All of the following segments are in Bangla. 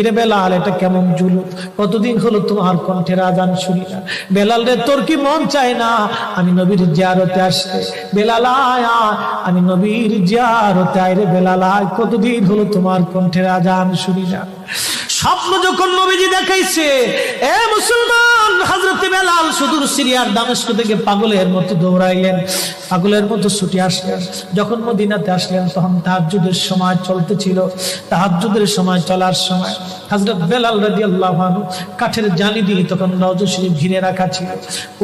রে বেলাল, এটা কেমন জুলুম, কতদিন হলো তোমার কণ্ঠের আজান শুনি না। বেলাল রে, তোর কি মন চায় না আমি নবীর জিয়ারতে আসতে? বেলাল আয়, আমি নবীর জিয়ারতে আয় রে বেলাল আয়, কতদিন হলো তোমার কণ্ঠের আজান শুনি না। স্বপ্ন যখন নবীজি দেখাইছে, এ মুসলমান, হযরত বেলাল সুদূর সিরিয়ার দামেস্ক থেকে পাগলের মতো দৌড়াইলেন, পাগলের মতো ছুটে আসলেন। যখন মদিনাতে আসলেন তখন তাহাজ্জুদের সময় চলতেছিল। তাহাজ্জুদের সময় চলার সময় হযরত বেলাল রাদিয়াল্লাহু আনহু কাঠের জালি দিয়ে তখন রওজা শরীফ ঘিরে রাখা ছিল।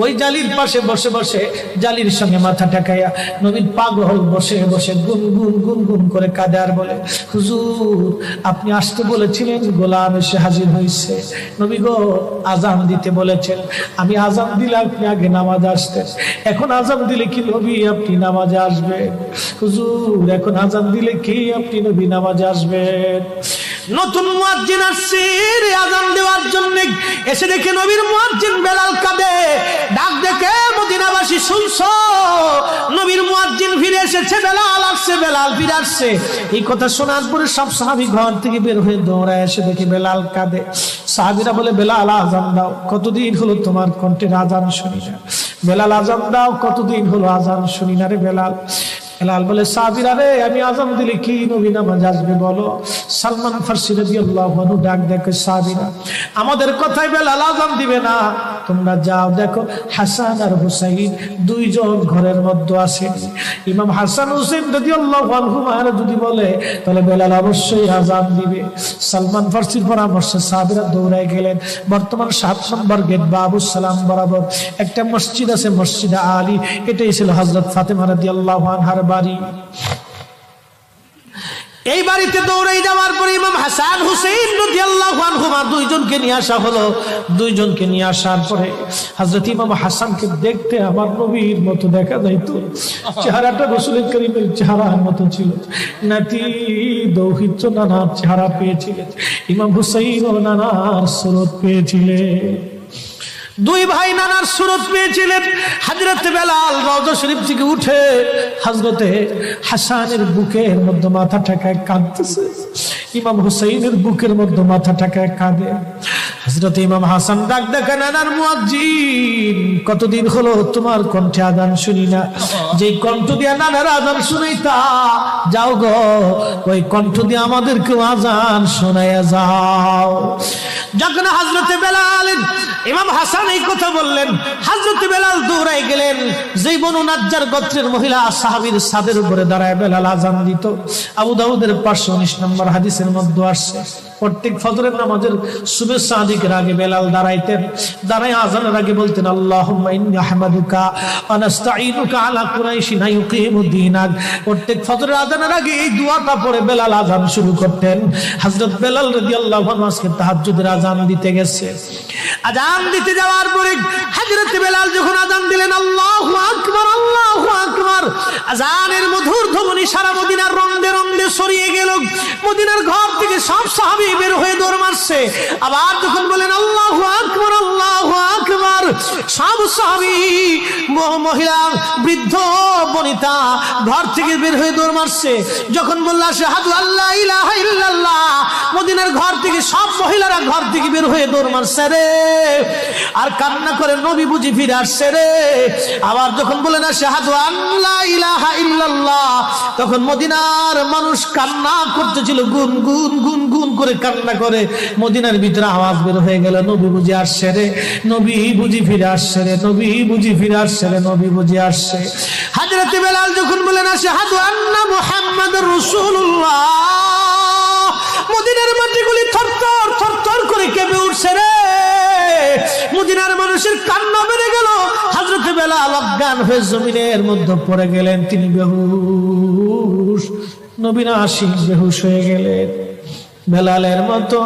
ওই জালির পাশে বসে বসে জালির সঙ্গে মাথা ঠেকাইয়া নবীর পাগল বসে বসে গুনগুন গুনগুন করে কাঁদে আর বলে, হুজুর আপনি আসতে বলেছিলেন, গোলাম এসে হাজির হয়েছে। নবী গো, আজান দিতে বলেছেন, আমি আজান দিলে আপনি আগে নামাজে আসতেন, এখন আজান দিলে কি নবী আপনি নামাজে আসবেন? হুজুর এখন আজান দিলে কি আপনি নবী নামাজে আসবেন? নতুন মুয়াজ্জিন আসছে আজান দেওয়ার জন্য, এসে দেখে নবীর মুয়াজ্জিন বেলাল কাঁদে। ডাক দেখে মদিনাবাসী, শুনছো নবীর মুয়াজ্জিন ফিরে এসেছে, বেলাল আসছে, বেলাল ফিরে আসছে। এই কথা শোনার পরে সব সাহাবী ঘর থেকে বের হয়ে দৌড়ায় এসে দেখে বেলাল কাঁদে। সাহাবীরা বলে, বেলাল আজান দাও, কতদিন হলো তোমার কণ্ঠের আজান শুনি না। বেলাল আজান দাও, কতদিন হলো আজান শুনি না রে বেলাল। বেলাল বলে, সাহাবীরা রে, আমি আজান দিলে কি নবী নামাজ আসবে বলো? সালমান ফারসি রাদিয়াল্লাহু আনহু ডাক দেখে, সাহাবীরা আমাদের কথায় বেলাল আজান দিবে না, তোমরা যাও দেখো হাসান আর হুসাইন দুইজন ঘরের মধ্যে আছেন। ইমাম হাসান হুসাইন রাদিয়াল্লাহু আনহুমা যদি বলে তাহলে বেলাল অবশ্যই আজান দিবে। সালমান ফারসির পরামর্শে সাহাবীরা দৌড়ায় গেলেন। বর্তমান 7 নম্বর গেট বাবুস সালাম বরাবর একটা মসজিদ আছে, মসজিদে আলী। এটাই ছিল হযরত ফাতেমা রাদিয়াল্লাহু আনহার বাড়ি। এই বাড়িতে দৌড়াই যাওয়ার পরে ইমাম হাসান হুসাইন রাদিয়াল্লাহু আনহুমা দুইজনকে নিয়ে আসা হলো। দুইজনকে নিয়ে আসার পরে হযরত ইমাম হাসানকে দেখতে আমার নবীর মতো দেখা যাইতো, চেহারাটা রাসূল করিমের চেহারার মতো ছিল। নাতি দৌহিত্র নানার চেহারা পেয়েছিলেন, ইমাম হুসাইন ও নানার সুরত পেয়েছিলেন। দুই ভাই নানার সুরত পেয়েছিলেন। হযরত বেলাল রওজা শরীফ থেকে উঠে হযরতে হাসানের বুকের মধ্যে মাথা ঠেকায় কাঁদতেছে, ইমাম হুসাইনের বুকের মধ্যে মাথা ঠেকায় কাঁদে। হযরত ইমাম হাসান ডাক দেখে, নানার মুয়াজ্জিন, কতদিন হলো তোমার কণ্ঠে আজান শুনি না। যেই কণ্ঠ দিয়ে নানার আজান শুনাইতা, যাও গো ওই কণ্ঠ দিয়ে আমাদেরকেও আজান শোনাইয়া যাও। যখন হযরত বেলাল ইমাম হাসান এই কথা বললেন, হযরত বেলাল দৌড়াই গেলেন। যেই বনু নাজ্জার গোত্রের মহিলা সাহাবীর ছাদের উপরে দাঁড়ায় বেলাল আজান দিত। আবু দাউদের 519 নম্বর হাদিসের মধ্যে আসছে, প্রত্যেক ফজরের নামাজের শুভেচ্ছা আদিকের আগে বেলাল দাঁড়াইতেন। দাঁড়ায় আজানের আগে বলতেন, আল্লাহুম্মা ইন্নী আহমাদুকা ওয়া নাস্তাঈনুকা আলা কুরাইশিন ইউকিমুদ্দীনাক। প্রত্যেক ফজরের আজানের আগে এই দোয়াটা পড়ে বেলাল আজান শুরু করতেন। হযরত বেলাল রাদিয়াল্লাহু আনহু আজকে তাহাজ্জুদের আজান দিতে গেছে। আজান দিতে যাওয়ার পরে হযরত বেলাল যখন আজান দিলেন, আল্লাহু আকবার, আল্লাহু আকবার, আজানের মধুর ধ্বনি সারা মদিনার রন্দে রন্দে ছড়িয়ে গেল। মদিনার ঘর থেকে সব সাহাবী বের হয়ে দৌড় মারছে। আবার যখন বলেন আল্লাহু আকবার, আল্লাহু আকবার, সব সাহাবী, মহিলা, বৃদ্ধ, বনিতা ঘর থেকে বের হয়ে দৌড় মারছে। যখন বলল আশহাদু আল্লা ইলাহা ইল্লাল্লাহ, মদিনার ঘর থেকে সব মহিলারা ঘর থেকে বের হয়ে দৌড় মারছে রে, আর কান্না করে নবী বুঝি ফিরে আসছে রে। আবার যখন বলেন আশহাদু আল্লা ইলাহা ইল্লাল্লাহ, তখন মদিনার মানুষ কান্না করতেছিল, গুন গুন গুন গুন করে কান্না করে। মদিনার ভিতরে আওয়াজ বের হয়ে গেল, নবী বুঝি আসছে রে, নবী বুঝি ফিরে আসছে রে, নবী বুঝি ফিরে আসছে রে, নবী বুঝি আসছে। হযরত বেলাল যখন বলেন আশহাদু আন্না মুহাম্মাদুর রাসূলুল্লাহ, মদিনার মাটিগুলি থরথর থরথর করে কেঁপে উঠছে রে। মদিনার মানুষের কান্না বেড়ে গেল। হযরত বেলাল অজ্ঞান হয়ে জমিনের মধ্যে পড়ে গেলেন, তিনি বেহুশ। নবীর আশিক বেহুশ হয়ে গেলেন। বেলালের মতো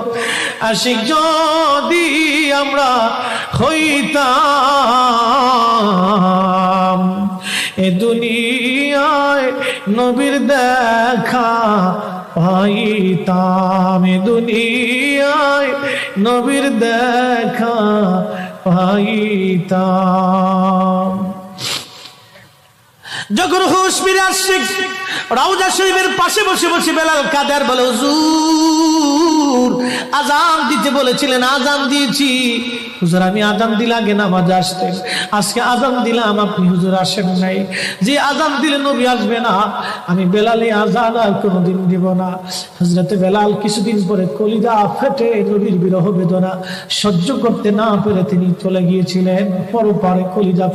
আশিক যদি আমরা হইতাম, এ দুনিয়ায় নবীর দেখা পাইতাম, এ দুনিয়ায় নবীর দেখা পাইতাম। যখন হুঁশ ফিরে আসছে রওজা শরীফের পাশে বসে বসে বেলাল কাঁদে আর বলে, হুজুর আজান দিতে বলেছিলেন, আজান দিয়েছি হুজুর, আমি আজান দিলে আগে নামাজে আসতেন, আজকে আজান দিলাম আপনি হুজুর আসেন নাই। যে আজান দিলে নবী আসবে না, আমি বেলালে আজান আর কোনোদিন দিব না। হযরতে বেলাল কিছুদিন পরে কলিজা ফেটে নবীর বিরহ বেদনা সহ্য করতে না পেরে তিনি চলে গিয়েছিলেন পরপারে কলিজা